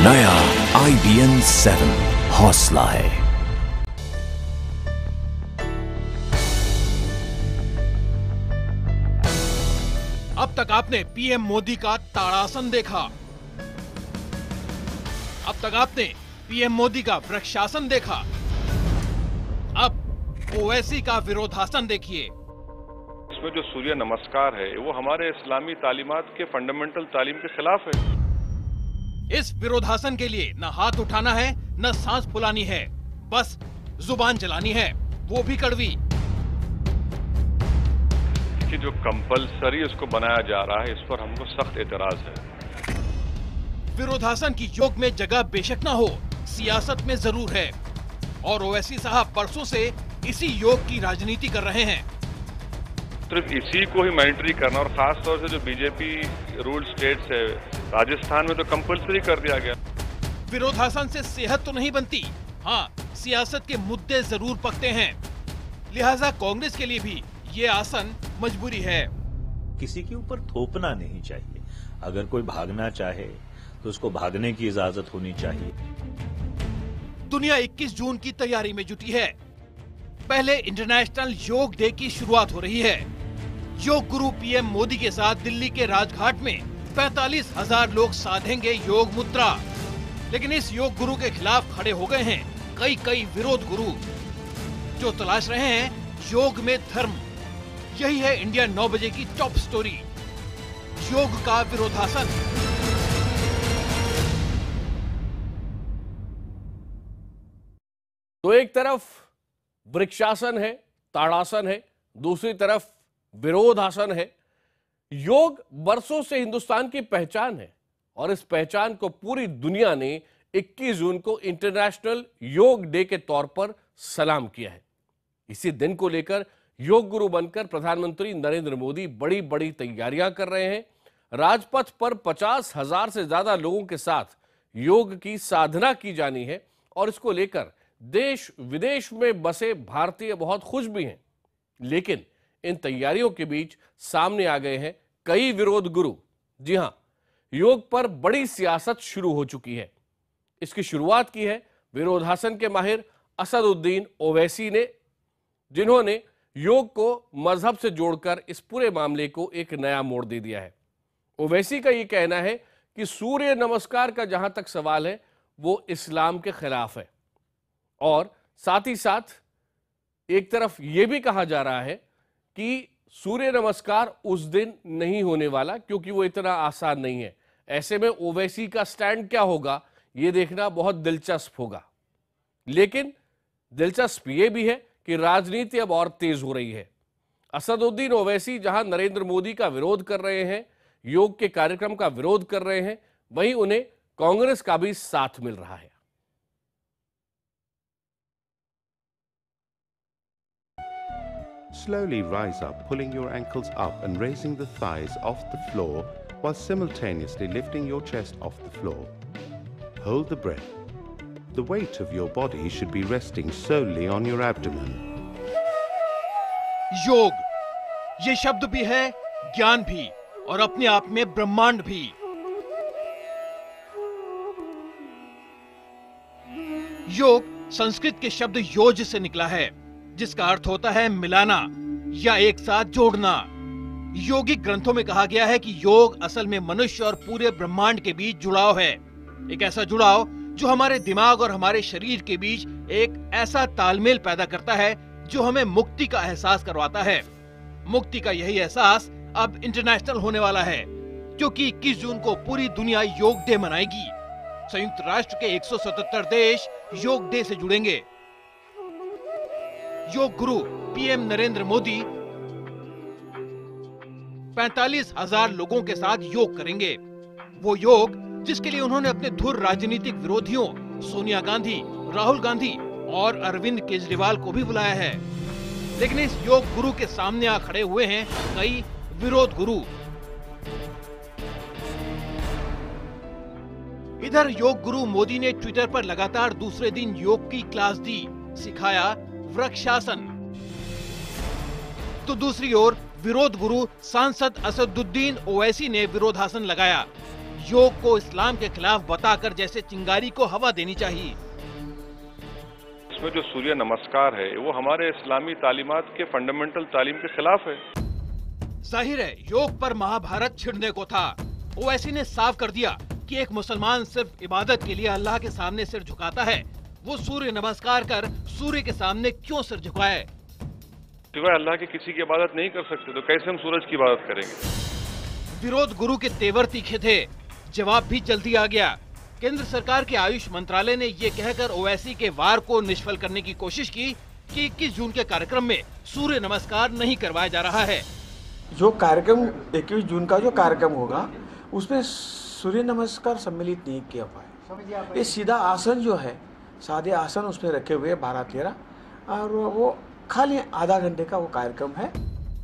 नया IBN 7 हौसला है। अब तक आपने पीएम मोदी का ताड़ासन देखा। अब तक आपने पीएम मोदी का वृक्षासन देखा। अब ओवैसी का विरोधासन देखिए। इसमें जो सूर्य नमस्कार है वो हमारे इस्लामी तालीमात के फंडामेंटल तालीम के खिलाफ है। इस विरोधासन के लिए न हाथ उठाना है न सांस फुलानी है, बस जुबान चलानी है, वो भी कड़वी। कि जो कंपलसरी उसको बनाया जा रहा है, इस पर हमको सख्त एतराज है। विरोधासन की योग में जगह बेशक ना हो, सियासत में जरूर है। और ओवैसी साहब परसों से इसी योग की राजनीति कर रहे हैं। सिर्फ इसी को ही मॉनिटरी करना, और खास तौर से जो बीजेपी रूल स्टेट्स है, राजस्थान में तो कंपलसरी कर दिया गया। विरोधासन से सेहत तो नहीं बनती, हाँ सियासत के मुद्दे जरूर पकते हैं। लिहाजा कांग्रेस के लिए भी ये आसन मजबूरी है। किसी के ऊपर थोपना नहीं चाहिए। अगर कोई भागना चाहे तो उसको भागने की इजाजत होनी चाहिए। दुनिया 21 जून की तैयारी में जुटी है। पहले इंटरनेशनल योग डे की शुरुआत हो रही है। योग गुरु पीएम मोदी के साथ दिल्ली के राजघाट में 45,000 लोग साधेंगे योग मुद्रा। लेकिन इस योग गुरु के खिलाफ खड़े हो गए हैं कई विरोध गुरु, जो तलाश रहे हैं योग में धर्म। यही है इंडिया 9 बजे की टॉप स्टोरी, योग का विरोधासन। तो एक तरफ वृक्षासन है, ताड़ासन है, दूसरी तरफ विरोधासन है। योग बरसों से हिंदुस्तान की पहचान है और इस पहचान को पूरी दुनिया ने 21 जून को इंटरनेशनल योग डे के तौर पर सलाम किया है। इसी दिन को लेकर योग गुरु बनकर प्रधानमंत्री नरेंद्र मोदी बड़ी बड़ी तैयारियां कर रहे हैं। राजपथ पर 50,000 से ज्यादा लोगों के साथ योग की साधना की जानी है और इसको लेकर देश विदेश में बसे भारतीय बहुत खुश भी हैं। लेकिन इन तैयारियों के बीच सामने आ गए हैं कई विरोध गुरु। जी हां, योग पर बड़ी सियासत शुरू हो चुकी है। इसकी शुरुआत की है विरोधासन के माहिर असदुद्दीन ओवैसी ने, जिन्होंने योग को मजहब से जोड़कर इस पूरे मामले को एक नया मोड़ दे दिया है। ओवैसी का यह कहना है कि सूर्य नमस्कार का जहां तक सवाल है वो इस्लाम के खिलाफ है, और साथ ही साथ एक तरफ यह भी कहा जा रहा है कि सूर्य नमस्कार उस दिन नहीं होने वाला क्योंकि वो इतना आसान नहीं है। ऐसे में ओवैसी का स्टैंड क्या होगा ये देखना बहुत दिलचस्प होगा। लेकिन दिलचस्प ये भी है कि राजनीति अब और तेज हो रही है। असदुद्दीन ओवैसी जहां नरेंद्र मोदी का विरोध कर रहे हैं, योग के कार्यक्रम का विरोध कर रहे हैं, वहीं उन्हें कांग्रेस का भी साथ मिल रहा है। Slowly rise up, pulling your ankles up and raising the thighs off the floor while simultaneously lifting your chest off the floor. Hold the breath. The weight of your body should be resting solely on your abdomen. योग, ये शब्द भी है, ज्ञान भी, और अपने आप में ब्रह्मांड भी। योग संस्कृत के शब्द योज से निकला है, जिसका अर्थ होता है मिलाना या एक साथ जोड़ना। योगिक ग्रंथों में कहा गया है कि योग असल में मनुष्य और पूरे ब्रह्मांड के बीच जुड़ाव है। एक ऐसा जुड़ाव जो हमारे दिमाग और हमारे शरीर के बीच एक ऐसा तालमेल पैदा करता है जो हमें मुक्ति का एहसास करवाता है। मुक्ति का यही एहसास अब इंटरनेशनल होने वाला है, क्योंकि 21 जून को पूरी दुनिया योग डे मनाएगी। संयुक्त राष्ट्र के 177 देश योग डे से जुड़ेंगे। योग गुरु पीएम नरेंद्र मोदी 45,000 लोगों के साथ योग करेंगे। वो योग जिसके लिए उन्होंने अपने धुर राजनीतिक विरोधियों सोनिया गांधी, राहुल गांधी और अरविंद केजरीवाल को भी बुलाया है। लेकिन इस योग गुरु के सामने आ खड़े हुए हैं कई विरोध गुरु। इधर योग गुरु मोदी ने ट्विटर पर लगातार दूसरे दिन योग की क्लास दी, सिखाया वृक्षासन। तो दूसरी ओर विरोध गुरु सांसद असदुद्दीन ओवैसी ने विरोधासन लगाया, योग को इस्लाम के खिलाफ बताकर जैसे चिंगारी को हवा देनी चाहिए। इसमें जो सूर्य नमस्कार है वो हमारे इस्लामी तालीमात के फंडामेंटल तालीम के खिलाफ है। जाहिर है योग पर महाभारत छिड़ने को था। ओवैसी ने साफ कर दिया कि एक मुसलमान सिर्फ इबादत के लिए अल्लाह के सामने सिर झुकाता है। वो सूर्य नमस्कार कर सूर्य के सामने क्यों सिर झुकाए? सिवाय अल्लाह के किसी की इबादत नहीं कर सकते तो कैसे हम सूरज की इबादत करेंगे? विरोध गुरु के तेवर तीखे थे, जवाब भी जल्दी आ गया। केंद्र सरकार के आयुष मंत्रालय ने ये कहकर ओवैसी के वार को निष्फल करने की कोशिश की कि 21 जून के कार्यक्रम में सूर्य नमस्कार नहीं करवाया जा रहा है। जो कार्यक्रम 21 जून का जो कार्यक्रम होगा उसमें सूर्य नमस्कार सम्मिलित नहीं किया पाए। ये सीधा आसन जो है, सादे आसन उसमें रखे हुए 12-13 और वो खाली आधा घंटे का वो कार्यक्रम है।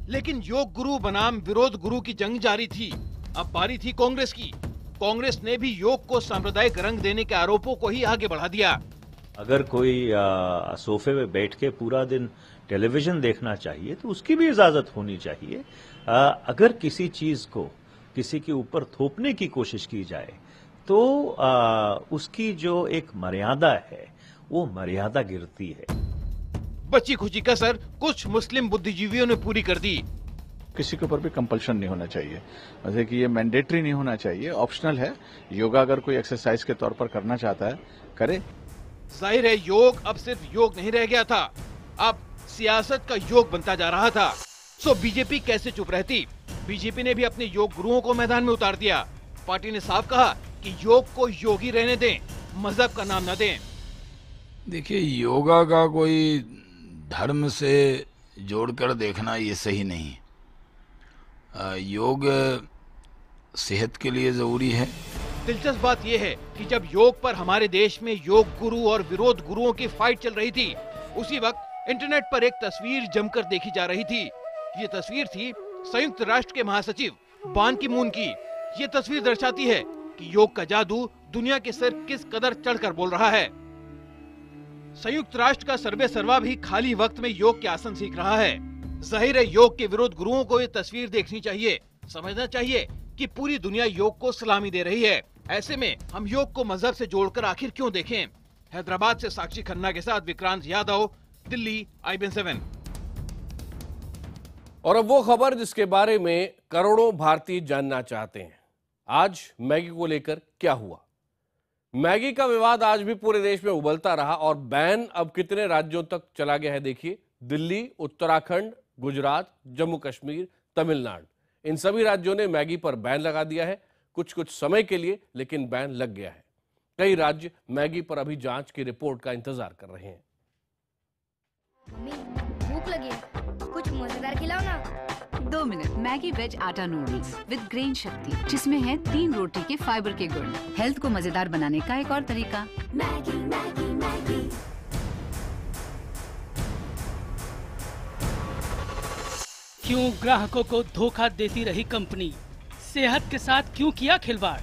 लेकिन योग गुरु बनाम विरोध गुरु की जंग जारी थी। अब बारी थी कांग्रेस की। कांग्रेस ने भी योग को सांप्रदायिक रंग देने के आरोपों को ही आगे बढ़ा दिया। अगर कोई सोफे में बैठ के पूरा दिन टेलीविजन देखना चाहिए तो उसकी भी इजाजत होनी चाहिए। अगर किसी चीज को किसी के ऊपर थोपने की कोशिश की जाए तो उसकी जो एक मर्यादा है वो मर्यादा गिरती है। बची खुची कसर कुछ मुस्लिम बुद्धिजीवियों ने पूरी कर दी। किसी के ऊपर भी कंपल्शन नहीं होना चाहिए, जैसे कि ये मैंडेटरी नहीं होना चाहिए, ऑप्शनल है। योगा अगर कोई एक्सरसाइज के तौर पर करना चाहता है करे। जाहिर है योग अब सिर्फ योग नहीं रह गया था, अब सियासत का योग बनता जा रहा था। सो बीजेपी कैसे चुप रहती? बीजेपी ने भी अपने योग गुरुओं को मैदान में उतार दिया। पार्टी ने साफ कहा कि योग को योगी रहने दें, मजहब का नाम न दें। देखिए, योगा का कोई धर्म से जोड़कर देखना ये सही नहीं। योग सेहत के लिए जरूरी है। दिलचस्प बात यह है कि जब योग पर हमारे देश में योग गुरु और विरोध गुरुओं की फाइट चल रही थी, उसी वक्त इंटरनेट पर एक तस्वीर जमकर देखी जा रही थी। ये तस्वीर थी संयुक्त राष्ट्र के महासचिव बान की मून की। ये तस्वीर दर्शाती है कि योग का जादू दुनिया के सिर किस कदर चढ़कर बोल रहा है। संयुक्त राष्ट्र का सर्वे सर्वा भी खाली वक्त में योग के आसन सीख रहा है। जाहिर है योग के विरोध गुरुओं को ये तस्वीर देखनी चाहिए, समझना चाहिए कि पूरी दुनिया योग को सलामी दे रही है। ऐसे में हम योग को मजहब से जोड़कर आखिर क्यों देखें? हैदराबाद से साक्षी खन्ना के साथ विक्रांत यादव, दिल्ली, IBN 7। और अब वो खबर जिसके बारे में करोड़ों भारतीय जानना चाहते हैं। आज मैगी को लेकर क्या हुआ? मैगी का विवाद आज भी पूरे देश में उबलता रहा और बैन अब कितने राज्यों तक चला गया है देखिए। दिल्ली, उत्तराखंड, गुजरात, जम्मू कश्मीर, तमिलनाडु, इन सभी राज्यों ने मैगी पर बैन लगा दिया है। कुछ कुछ समय के लिए, लेकिन बैन लग गया है। कई राज्य मैगी पर अभी जांच की रिपोर्ट का इंतजार कर रहे हैं। भूख लगी है, कुछ मजेदार खिलाओ ना। 2 minute. Maggi veg atta noodles with grain शक्ति, जिसमें है 3 रोटी के फाइबर के गुण। हेल्थ को मजेदार बनाने का एक और तरीका। Maggi Maggi Maggi. क्यों ग्राहकों को धोखा देती रही कंपनी? सेहत के साथ क्यों किया खिलवाड़?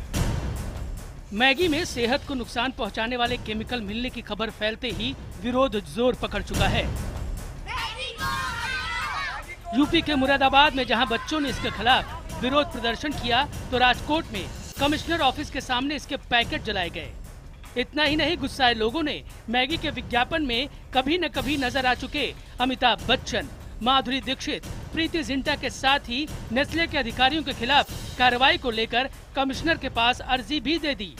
मैगी में सेहत को नुकसान पहुंचाने वाले केमिकल मिलने की खबर फैलते ही विरोध जोर पकड़ चुका है। यूपी के मुरादाबाद में जहां बच्चों ने इसके खिलाफ विरोध प्रदर्शन किया, तो राजकोट में कमिश्नर ऑफिस के सामने इसके पैकेट जलाए गए। इतना ही नहीं, गुस्साए लोगों ने मैगी के विज्ञापन में कभी न कभी नजर आ चुके अमिताभ बच्चन, माधुरी दीक्षित, प्रीति जिंटा के साथ ही नेस्ले के अधिकारियों के खिलाफ कार्रवाई को लेकर कमिश्नर के पास अर्जी भी दे दी।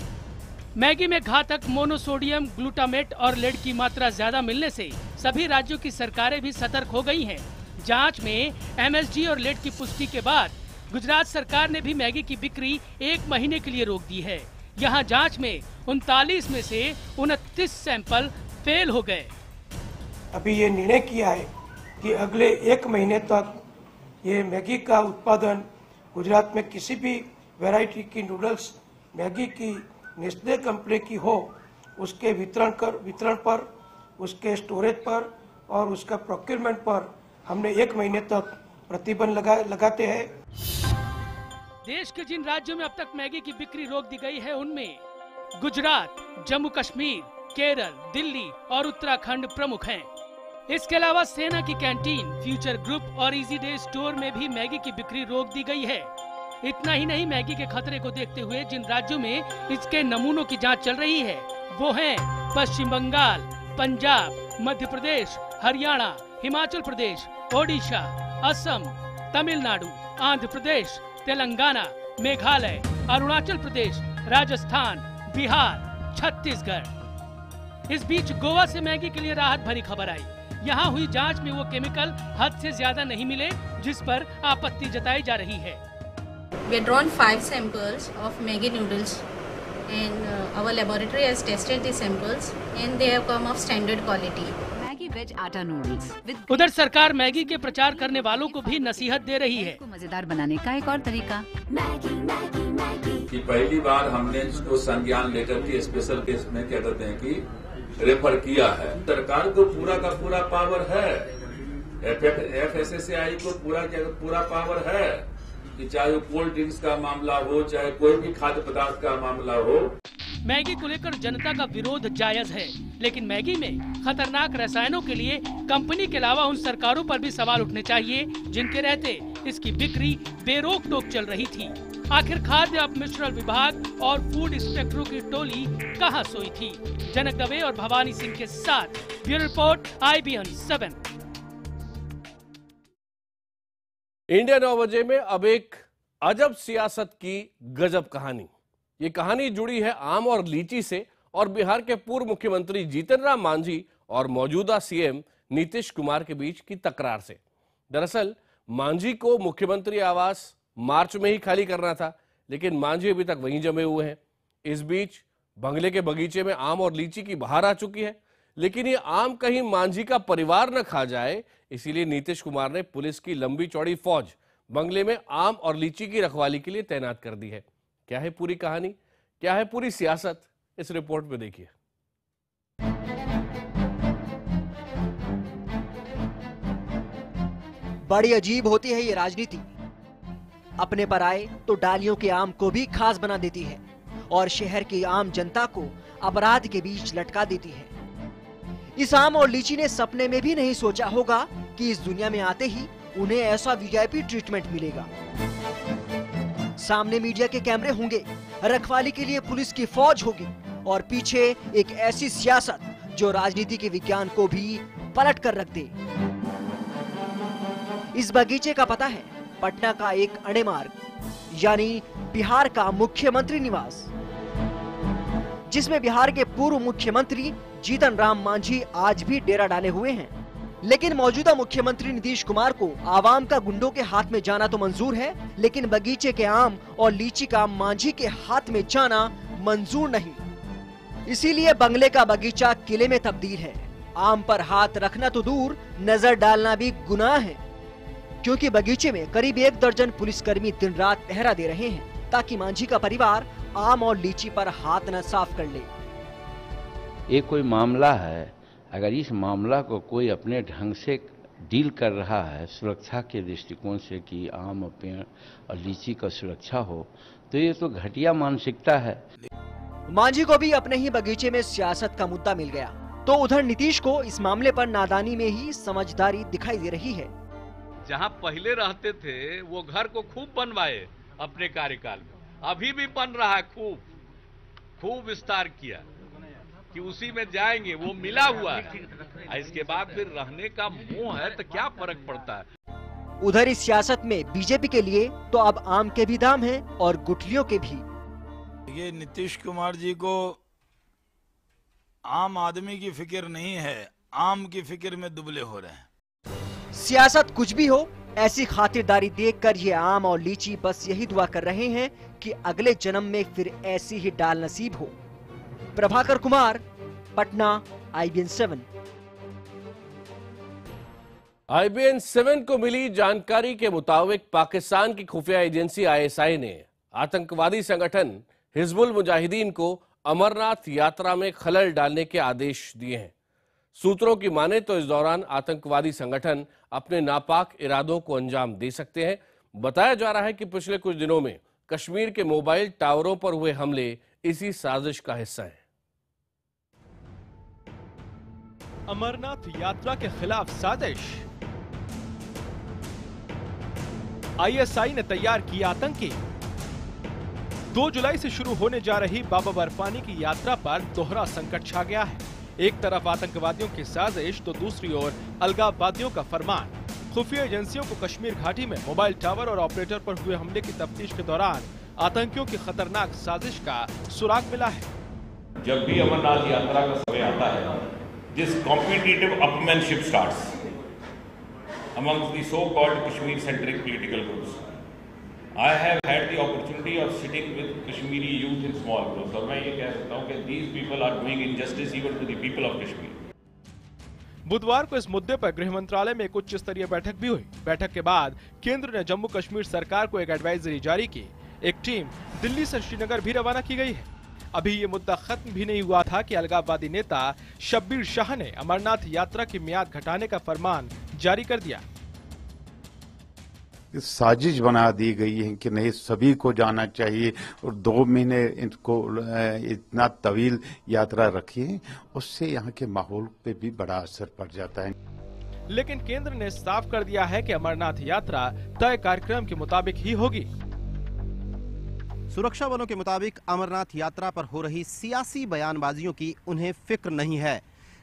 मैगी में घातक मोनोसोडियम ग्लूटामेट और लेड की मात्रा ज्यादा मिलने से सभी राज्यों की सरकारें भी सतर्क हो गई हैं। जांच में MSG और लेड की पुष्टि के बाद गुजरात सरकार ने भी मैगी की बिक्री 1 महीने के लिए रोक दी है। यहाँ जांच में 39 में से 29 सैंपल फेल हो गए। अभी ये निर्णय किया है कि अगले 1 महीने तक ये मैगी का उत्पादन गुजरात में किसी भी वैरायटी की नूडल्स मैगी की नेस्ले कंपनी की हो, उसके वितरण पर, उसके स्टोरेज पर और उसका प्रोक्योरमेंट पर हमने 1 महीने तक प्रतिबंध लगाते हैं। देश के जिन राज्यों में अब तक मैगी की बिक्री रोक दी गई है, उनमें गुजरात, जम्मू कश्मीर, केरल, दिल्ली और उत्तराखंड प्रमुख हैं। इसके अलावा सेना की कैंटीन, फ्यूचर ग्रुप और इजी डे स्टोर में भी मैगी की बिक्री रोक दी गई है। इतना ही नहीं, मैगी के खतरे को देखते हुए जिन राज्यों में इसके नमूनों की जांच चल रही है वो हैं पश्चिम बंगाल, पंजाब, मध्य प्रदेश, हरियाणा, हिमाचल प्रदेश, ओडिशा, असम, तमिलनाडु, आंध्र प्रदेश, तेलंगाना, मेघालय, अरुणाचल प्रदेश, राजस्थान, बिहार, छत्तीसगढ़। इस बीच गोवा से मैगी के लिए राहत भरी खबर आई। यहाँ हुई जांच में वो केमिकल हद से ज्यादा नहीं मिले, जिस पर आपत्ति जताई जा रही है। We have drawn 5 samples of Maggi noodles and our laboratory has tested the samples and they have come of standard quality. Maggi veg atta noodles with. उधर सरकार मैगी के प्रचार करने वालों को भी नसीहत दे रही है। मजेदार बनाने का एक और तरीका, कि पहली बार हमने इसको संज्ञान लेकर के स्पेशल केस में क्या कहते हैं कि रेफर किया है। सरकार को पूरा का पूरा पावर है, FSSAI को पूरा पावर है कि चाहे वो कोल्ड ड्रिंक्स का मामला हो, चाहे कोई भी खाद्य पदार्थ का मामला हो। मैगी को लेकर जनता का विरोध जायज है, लेकिन मैगी में खतरनाक रसायनों के लिए कंपनी के अलावा उन सरकारों पर भी सवाल उठने चाहिए जिनके रहते इसकी बिक्री बेरोक टोक चल रही थी। आखिर खाद्य अपमिश्रण विभाग और फूड इंस्पेक्टरों की टोली कहां सोई थी? जनक दवे और भवानी सिंह के साथ ब्यूरो रिपोर्ट, IBN 7। इंडिया 9 बजे में अब एक अजब सियासत की गजब कहानी। ये कहानी जुड़ी है आम और लीची से और बिहार के पूर्व मुख्यमंत्री जीतन राम मांझी और मौजूदा CM नीतीश कुमार के बीच की तकरार से। दरअसल मांझी को मुख्यमंत्री आवास मार्च में ही खाली करना था, लेकिन मांझी अभी तक वहीं जमे हुए हैं। इस बीच बंगले के बगीचे में आम और लीची की बहार आ चुकी है, लेकिन ये आम कहीं मांझी का परिवार न खा जाए, इसीलिए नीतीश कुमार ने पुलिस की लंबी चौड़ी फौज बंगले में आम और लीची की रखवाली के लिए तैनात कर दी है। क्या है पूरी कहानी, क्या है पूरी सियासत, इस रिपोर्ट में देखिए। बड़ी अजीब होती है ये राजनीति। अपने पर आए तो डालियों के आम को भी खास बना देती है और शहर की आम जनता को अपराध के बीच लटका देती है। इस आम और लीची ने सपने में भी नहीं सोचा होगा कि इस दुनिया में आते ही उन्हें ऐसा VIP ट्रीटमेंट मिलेगा। सामने मीडिया के कैमरे होंगे, रखवाली के लिए पुलिस की फौज होगी और पीछे एक ऐसी सियासत जो राजनीति के विज्ञान को भी पलट कर रख दे। इस बगीचे का पता है पटना का एक अणे मार्ग, यानी बिहार का मुख्यमंत्री निवास, जिसमें बिहार के पूर्व मुख्यमंत्री जीतन राम मांझी आज भी डेरा डाले हुए हैं। लेकिन मौजूदा मुख्यमंत्री नीतीश कुमार को आवाम का गुंडों के हाथ में जाना तो मंजूर है, लेकिन बगीचे के आम और लीची का मांझी के हाथ में जाना मंजूर नहीं। इसीलिए बंगले का बगीचा किले में तब्दील है। आम पर हाथ रखना तो दूर, नजर डालना भी गुनाह है, क्योंकि बगीचे में करीब 1 दर्जन पुलिसकर्मी दिन रात पहरा दे रहे हैं ताकि मांझी का परिवार आम और लीची पर हाथ न साफ कर ले। ये कोई मामला है, अगर इस मामला को कोई अपने ढंग से डील कर रहा है सुरक्षा के दृष्टिकोण से कि आम पेड़ और लीची का सुरक्षा हो, तो ये तो घटिया मानसिकता है। मांझी को भी अपने ही बगीचे में सियासत का मुद्दा मिल गया, तो उधर नीतीश को इस मामले पर नादानी में ही समझदारी दिखाई दे रही है। जहां पहले रहते थे वो घर को खूब बनवाए अपने कार्यकाल में, अभी भी बन रहा है, खूब विस्तार किया कि उसी में जाएंगे, वो मिला हुआ है। इसके बाद फिर रहने का मोह है तो क्या फर्क पड़ता है। उधर इस सियासत में बीजेपी के लिए तो अब आम के भी दाम हैं और गुठलियों के भी। ये नीतीश कुमार जी को आम आदमी की फिक्र नहीं है, आम की फिक्र में दुबले हो रहे हैं। सियासत कुछ भी हो, ऐसी खातिरदारी देखकर ये आम और लीची बस यही दुआ कर रहे हैं कि अगले जन्म में फिर ऐसी ही डाल नसीब हो। प्रभाकर कुमार, पटना, IBN 7। IBN 7 को मिली जानकारी के मुताबिक पाकिस्तान की खुफिया एजेंसी ISI ने आतंकवादी संगठन हिजबुल मुजाहिदीन को अमरनाथ यात्रा में खलल डालने के आदेश दिए हैं। सूत्रों की माने तो इस दौरान आतंकवादी संगठन अपने नापाक इरादों को अंजाम दे सकते हैं। बताया जा रहा है कि पिछले कुछ दिनों में कश्मीर के मोबाइल टावरों पर हुए हमले इसी साजिश का हिस्सा है। अमरनाथ यात्रा के खिलाफ साजिश, ISI ने तैयार किया आतंकी 2 जुलाई से शुरू होने जा रही बाबा बर्फानी की यात्रा पर दोहरा संकट छा गया है। एक तरफ आतंकवादियों की साजिश तो दूसरी ओर अलगाववादियों का फरमान। खुफिया एजेंसियों को कश्मीर घाटी में मोबाइल टावर और ऑपरेटर पर हुए हमले की तफ्तीश के दौरान आतंकियों की खतरनाक साजिश का सुराग मिला है। जब भी अमरनाथ यात्रा का समय आता है, this competitive upmanship starts amongst the so-called Kashmir-centric political groups. I have had the opportunity of sitting with Kashmiri youth in small groups, और मैं ये कह सकता हूँ कि these people are doing injustice even to the people of Kashmir. बुधवार को इस मुद्दे पर गृह मंत्रालय में एक उच्च स्तरीय बैठक भी हुई। बैठक के बाद केंद्र ने जम्मू कश्मीर सरकार को एक एडवाइजरी जारी की। एक टीम दिल्ली से श्रीनगर भी रवाना की गई है। अभी ये मुद्दा खत्म भी नहीं हुआ था कि अलगाववादी नेता शब्बीर शाह ने अमरनाथ यात्रा की मियाद घटाने का फरमान जारी कर दिया। साजिश बना दी गई है कि नहीं, सभी को जाना चाहिए और 2 महीने इनको इतना तवील यात्रा रखी है, उससे यहाँ के माहौल पे भी बड़ा असर पड़ जाता है। लेकिन केंद्र ने साफ कर दिया है कि अमरनाथ यात्रा तय कार्यक्रम के मुताबिक ही होगी। सुरक्षा बलों के मुताबिक अमरनाथ यात्रा पर हो रही सियासी बयानबाजियों की उन्हें फिक्र नहीं है,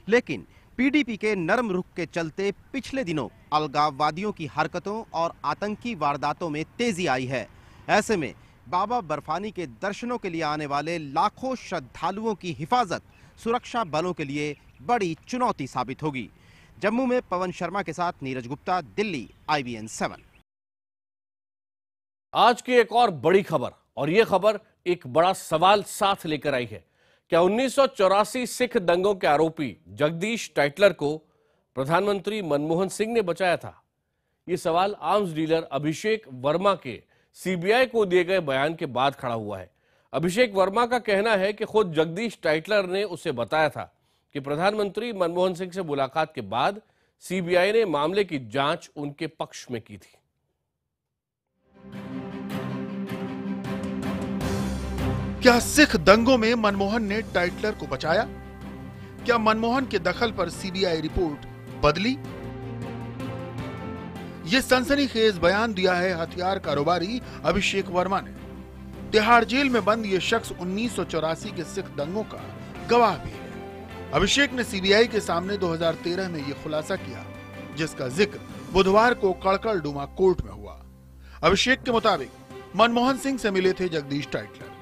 लेकिन पीडीपी के नरम रुख के चलते पिछले दिनों अलगाववादियों की हरकतों और आतंकी वारदातों में तेजी आई है। ऐसे में बाबा बर्फानी के दर्शनों के लिए आने वाले लाखों श्रद्धालुओं की हिफाजत सुरक्षा बलों के लिए बड़ी चुनौती साबित होगी। जम्मू में पवन शर्मा के साथ नीरज गुप्ता, दिल्ली, IBN 7। आज की एक और बड़ी खबर, और यह खबर एक बड़ा सवाल साथ लेकर आई है। क्या 1984 सिख दंगों के आरोपी जगदीश टाइटलर को प्रधानमंत्री मनमोहन सिंह ने बचाया था? ये सवाल आर्म्स डीलर अभिषेक वर्मा के सीबीआई को दिए गए बयान के बाद खड़ा हुआ है। अभिषेक वर्मा का कहना है कि खुद जगदीश टाइटलर ने उसे बताया था कि प्रधानमंत्री मनमोहन सिंह से मुलाकात के बाद सीबीआई ने मामले की जांच उनके पक्ष में की थी। क्या सिख दंगों में मनमोहन ने टाइटलर को बचाया? क्या मनमोहन के दखल पर सीबीआई रिपोर्ट बदली? यह सनसनीखेज बयान दिया है हथियार कारोबारी अभिषेक वर्मा ने। तिहाड़ जेल में बंद ये शख्स 1984 के सिख दंगों का गवाह भी है। अभिषेक ने सीबीआई के सामने 2013 में यह खुलासा किया, जिसका जिक्र बुधवार को कड़कड़डुमा कोर्ट में हुआ। अभिषेक के मुताबिक मनमोहन सिंह से मिले थे जगदीश टाइटलर।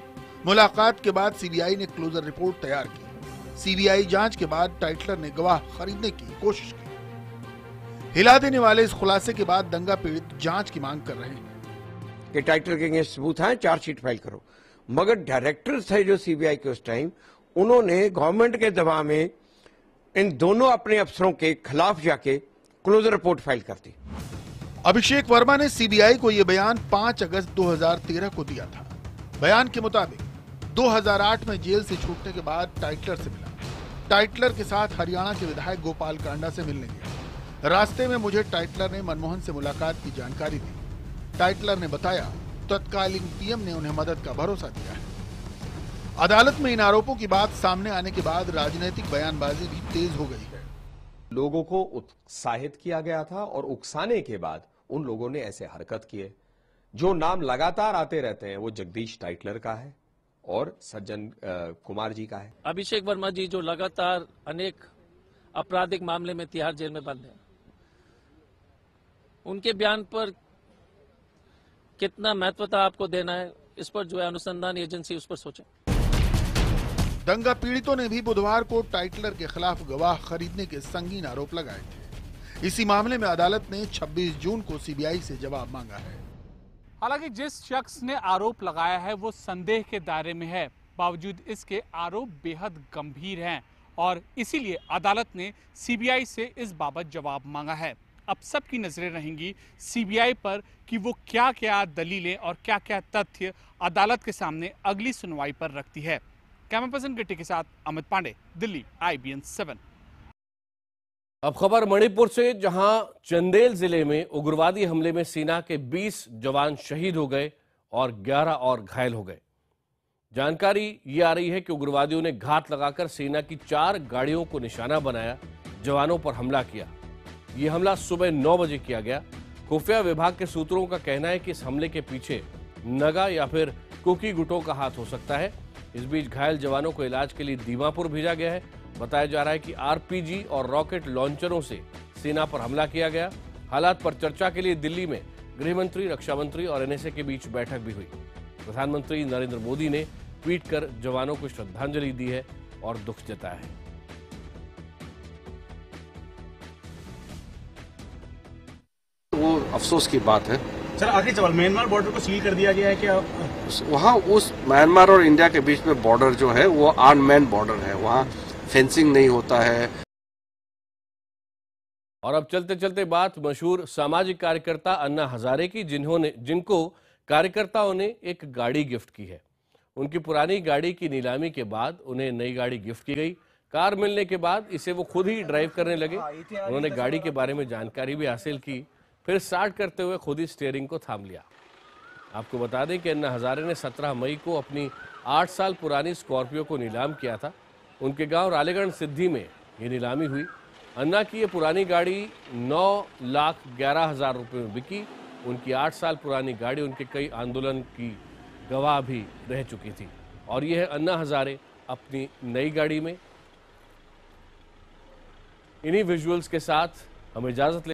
मुलाकात के बाद सीबीआई ने क्लोजर रिपोर्ट तैयार की। सीबीआई जांच के बाद टाइटलर ने गवाह खरीदने की कोशिश की। हिला देने वाले इस खुलासे के बाद दंगा पीड़ित जांच की मांग कर रहे हैं कि टाइटलर के अगेंस्ट सबूत है, चार्जशीट फाइल करो। मगर डायरेक्टर थे जो सीबीआई के उस टाइम, उन्होंने गवर्नमेंट के दबाव में इन दोनों अपने अफसरों के खिलाफ जाके क्लोजर रिपोर्ट फाइल कर दी। अभिषेक वर्मा ने सीबीआई को यह बयान 5 अगस्त 2013 को दिया था। बयान के मुताबिक 2008 में जेल से छूटने के बाद टाइटलर से मिला। टाइटलर के साथ हरियाणा के विधायक गोपाल कांडा से मिलने गया। रास्ते में मुझे टाइटलर ने मनमोहन से मुलाकात की जानकारी दी। टाइटलर ने बताया तत्कालीन पीएम ने उन्हें मदद का भरोसा दिया है। अदालत में इन आरोपों की बात सामने आने के बाद राजनीतिक बयानबाजी भी तेज हो गई है। लोगों को उत्साहित किया गया था और उकसाने के बाद उन लोगों ने ऐसे हरकत किए। जो नाम लगातार आते रहते हैं वो जगदीश टाइटलर का है और सज्जन कुमार जी का है। अभिषेक वर्मा जी जो लगातार अनेक आपराधिक मामले में तिहाड़ जेल में बंद हैं, उनके बयान पर कितना महत्वता आपको देना है, इस पर जो है अनुसंधान एजेंसी उस पर सोचे। दंगा पीड़ितों ने भी बुधवार को टाइटलर के खिलाफ गवाह खरीदने के संगीन आरोप लगाए थे। इसी मामले में अदालत ने 26 जून को सीबीआई से जवाब मांगा है। हालांकि जिस शख्स ने आरोप लगाया है वो संदेह के दायरे में है, बावजूद इसके आरोप बेहद गंभीर हैं और इसीलिए अदालत ने सीबीआई से इस बाबत जवाब मांगा है। अब सबकी नजरें रहेंगी सीबीआई पर कि वो क्या क्या दलीलें और क्या क्या तथ्य अदालत के सामने अगली सुनवाई पर रखती है। कैमरा पर्सन गिट्टी के साथ अमित पांडे, दिल्ली, IBN 7। अब खबर मणिपुर से, जहां चंदेल जिले में उग्रवादी हमले में सेना के 20 जवान शहीद हो गए और 11 और घायल हो गए। जानकारी ये आ रही है कि उग्रवादियों ने घात लगाकर सेना की 4 गाड़ियों को निशाना बनाया, जवानों पर हमला किया। यह हमला सुबह 9 बजे किया गया। खुफिया विभाग के सूत्रों का कहना है कि इस हमले के पीछे नगा या फिर कुकी गुटों का हाथ हो सकता है। इस बीच घायल जवानों को इलाज के लिए दीमापुर भेजा गया है। बताया जा रहा है कि आरपीजी और रॉकेट लॉन्चरों से सेना पर हमला किया गया। हालात पर चर्चा के लिए दिल्ली में गृह मंत्री, रक्षा मंत्री और एनएसए के बीच बैठक भी हुई। प्रधानमंत्री नरेंद्र मोदी ने ट्वीट कर जवानों को श्रद्धांजलि दी है और दुख जताया है। वो अफसोस की बात है। सर आखिरी सवाल, म्यांमार बॉर्डर को सील कर दिया गया है क्या? वहाँ उस म्यांमार और इंडिया के बीच में बॉर्डर जो है वो अनमैन्ड बॉर्डर है, वहाँ फेंसिंग नहीं होता है। और अब चलते चलते बात मशहूर सामाजिक कार्यकर्ता अन्ना हजारे की, जिनको कार्यकर्ताओं ने एक गाड़ी गिफ्ट की है। उनकी पुरानी गाड़ी की नीलामी के बाद उन्हें नई गाड़ी गिफ्ट की गई। कार मिलने के बाद इसे वो खुद ही ड्राइव करने लगे। उन्होंने गाड़ी के बारे में जानकारी भी हासिल की, फिर स्टार्ट करते हुए खुद ही स्टीयरिंग को थाम लिया। आपको बता दें कि अन्ना हजारे ने 17 मई को अपनी 8 साल पुरानी स्कॉर्पियो को नीलाम किया था। उनके गांव रालेगढ़ सिद्धि में ये नीलामी हुई। अन्ना की ये पुरानी गाड़ी 9,11,000 रुपये में बिकी। उनकी 8 साल पुरानी गाड़ी उनके कई आंदोलन की गवाह भी रह चुकी थी। और ये है अन्ना हजारे अपनी नई गाड़ी में। इन्हीं विजुअल्स के साथ हमें इजाजत